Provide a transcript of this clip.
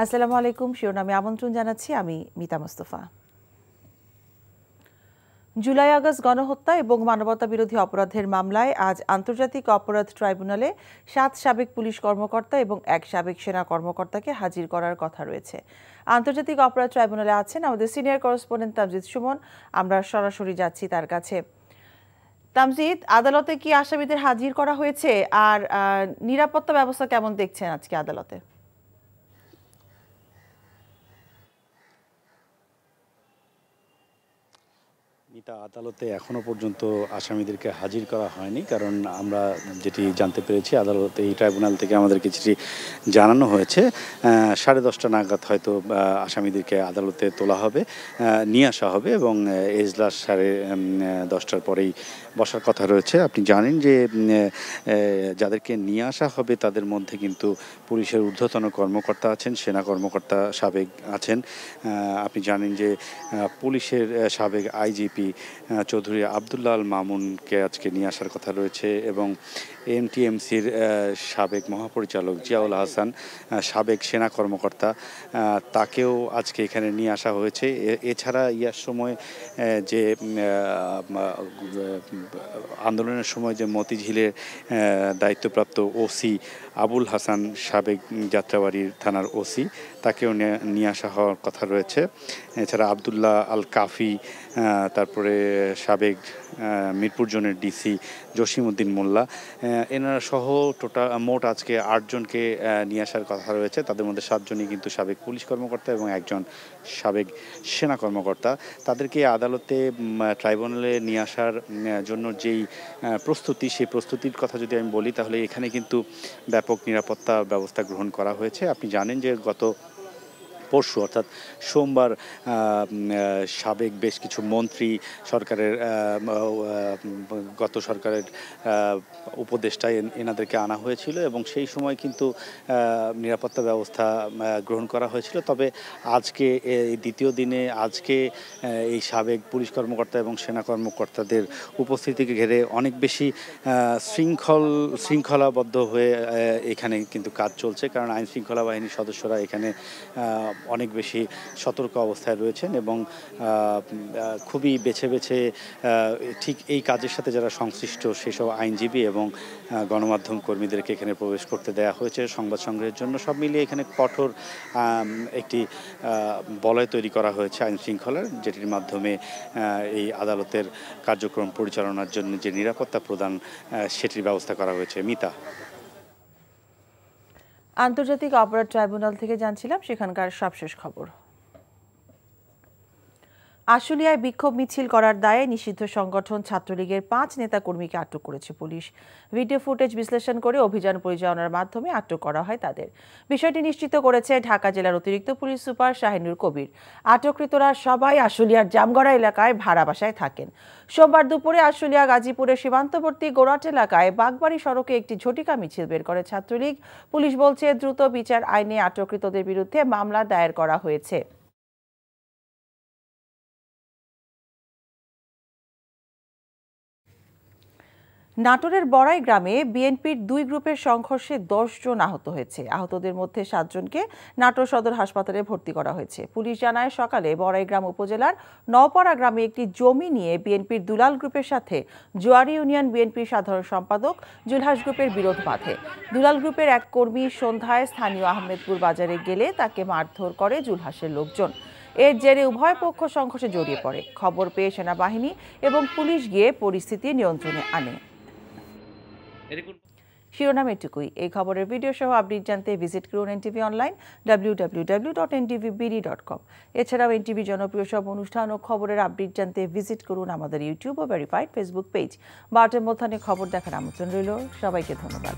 আসসালামু আলাইকুম। শিরোনামে আমন্ত্রণ জানাচ্ছি আমি মিতা মোস্তফা। জুলাই আগস্ট গণহত্যা এবং মানবতা বিরোধী অপরাধের মামলায় আজ আন্তর্জাতিক অপরাধ ট্রাইব্যুনালে ৭ সাবেক পুলিশ কর্মকর্তা এবং ১ সাবেক সেনা কর্মকর্তাকে হাজির করার কথা রয়েছে। আন্তর্জাতিক অপরাধ ট্রাইব্যুনালে আছেন আমাদের সিনিয়র করেসপন্ডেন্ট তামজিদ সুমন। আমরা সরাসরি যাচ্ছি তার কাছে। তামজিদ, আদালতে কি আসামিদের হাজির করা হয়েছে? আর নিরাপত্তা ব্যবস্থা কেমন দেখছেন আজকে আদালতে? মিতা, আদালতে এখনো পর্যন্ত আসামিদেরকে হাজির করা হয়নি, কারণ আমরা যেটি জানতে পেরেছি আদালতে এই ট্রাইব্যুনাল থেকে আমাদেরকে যেটি জানানো হয়েছে 10:30 নাগাদ হয়তো আসামিদেরকে আদালতে তোলা হবে, নিয়ে আসা হবে এবং এজলাস 10:30টার পরেই বসার কথা রয়েছে। আপনি জানেন যে যাদেরকে নিয়ে আসা হবে তাদের মধ্যে কিন্তু পুলিশের ঊর্ধ্বতন কর্মকর্তা আছেন, সেনা কর্মকর্তা সাবেক আছেন। আপনি জানেন যে পুলিশের সাবেক আইজিপি চৌধুরী আবদুল্লাহ আল মামুনকে আজকে নিয়ে আসার কথা রয়েছে এবং এমটিএমসির সাবেক মহাপরিচালক জিয়াউল হাসান, সাবেক সেনা কর্মকর্তা, তাকেও আজকে এখানে নিয়ে আসা হয়েছে। এছাড়া ইয়ার সময় যে আন্দোলনের সময় যে মতিঝিলের দায়িত্বপ্রাপ্ত ওসি আবুল হাসান, সাবেক যাত্রাবাড়ির থানার ওসি, তাকেও নিয়ে আসা হওয়ার কথা রয়েছে। এছাড়া আবদুল্লাহ আল কাফি, তারপরে সাবেক মিরপুর জোনের ডিসি জসিমউদ্দিন মোল্লা, এনারা সহ মোট আজকে 8 জনকে নিয়ে আসার কথা রয়েছে। তাদের মধ্যে 7 জনই কিন্তু সাবেক পুলিশ কর্মকর্তা এবং 1 জন সাবেক সেনা কর্মকর্তা। তাদেরকে আদালতে ট্রাইব্যুনালে নিয়ে আসার জন্য যেই প্রস্তুতি, সেই প্রস্তুতির কথা যদি আমি বলি তাহলে এখানে কিন্তু ব্যাপক নিরাপত্তা ব্যবস্থা গ্রহণ করা হয়েছে। আপনি জানেন যে গত পরশু অর্থাৎ সোমবার সাবেক বেশ কিছু মন্ত্রী গত সরকারের উপদেষ্টায় এনাদেরকে আনা হয়েছিল এবং সেই সময় কিন্তু নিরাপত্তা ব্যবস্থা গ্রহণ করা হয়েছিল। তবে আজকে এই দ্বিতীয় দিনে আজকে এই সাবেক পুলিশ কর্মকর্তা এবং সেনা কর্মকর্তাদের উপস্থিতিকে ঘিরে অনেক বেশি শৃঙ্খলাবদ্ধ হয়ে এখানে কিন্তু কাজ চলছে, কারণ আইন শৃঙ্খলা বাহিনীর সদস্যরা এখানে অনেক বেশি সতর্ক অবস্থায় রয়েছেন এবং খুবই বেছে বেছে ঠিক এই কাজের সাথে যারা সংশ্লিষ্ট সেসব আইনজীবী এবং গণমাধ্যম কর্মীদেরকে এখানে প্রবেশ করতে দেওয়া হয়েছে সংবাদ সংগ্রহের জন্য। সব মিলিয়ে এখানে কঠোর একটি বলয় তৈরি করা হয়েছে আইন শৃঙ্খলার, যেটির মাধ্যমে এই আদালতের কার্যক্রম পরিচালনার জন্য যে নিরাপত্তা প্রদান সেটির ব্যবস্থা করা হয়েছে। মিতা, আন্তর্জাতিক অপরাধ ট্রাইব্যুনাল থেকে জানছিলাম সেখানকার সবশেষ খবর। আশুলিয়ায় বিক্ষোভ মিছিল করার দায়ে নিষিদ্ধ সংগঠন ছাত্রলীগের 5 নেতাকর্মীকে আটক করেছে পুলিশ। ভিডিও ফুটেজ বিশ্লেষণ করে অভিযান পরিচালনার মাধ্যমে আটক করা হয় তাদের। বিষয়টি নিশ্চিত করেছে ঢাকা জেলার অতিরিক্ত পুলিশ সুপার শাহিনুর কবির। আটককৃতরা সবাই আশুলিয়ার জামগড়া এলাকায় ভাড়া বাসায় থাকেন। সোমবার দুপুরে আশুলিয়া গাজীপুরের সীমান্তবর্তী গোরাট এলাকায় বাগবাড়ি সড়কে একটি ঝটিকা মিছিল বের করে ছাত্রলীগ। পুলিশ বলছে দ্রুত বিচার আইনে আটককৃতদের বিরুদ্ধে মামলা দায়ের করা হয়েছে। নাটোরের বড়াই গ্রামে বিএনপির 2 গ্রুপের সংঘর্ষে 10 জন আহত হয়েছে। আহতদের মধ্যে 7 জনকে নাটোর সদর হাসপাতালে ভর্তি করা হয়েছে। পুলিশ জানায় সকালে বড়াইগ্রাম উপজেলার নওপাড়া গ্রামে একটি জমি নিয়ে বিএনপির দুলাল গ্রুপের সাথে জোয়ারি ইউনিয়ন বিএনপির সাধারণ সম্পাদক জুলহাস গ্রুপের বিরোধ বাধে। দুলাল গ্রুপের এক কর্মী সন্ধ্যায় স্থানীয় আহমেদপুর বাজারে গেলে তাকে মারধর করে জুলহাসের লোকজন। এর জেরে উভয় পক্ষ সংঘর্ষে জড়িয়ে পড়ে। খবর পেয়ে সেনাবাহিনী এবং পুলিশ গিয়ে পরিস্থিতি নিয়ন্ত্রণে আনে। শিরোনাম এটুকুই। এই খবরের ভিডিও সহ আপডেট জানতে ভিজিট করুন এনটিভি অনলাইন www.ntvbd.com। এছাড়াও এনটিভি জনপ্রিয় সব অনুষ্ঠান ও খবরের আপডেট জানতে ভিজিট করুন আমাদের ইউটিউব ও ভেরিফাইড ফেসবুক পেজ। 12টার মধ্যাহ্নে খবর দেখার আমন্ত্রণ রইল। সবাইকে ধন্যবাদ।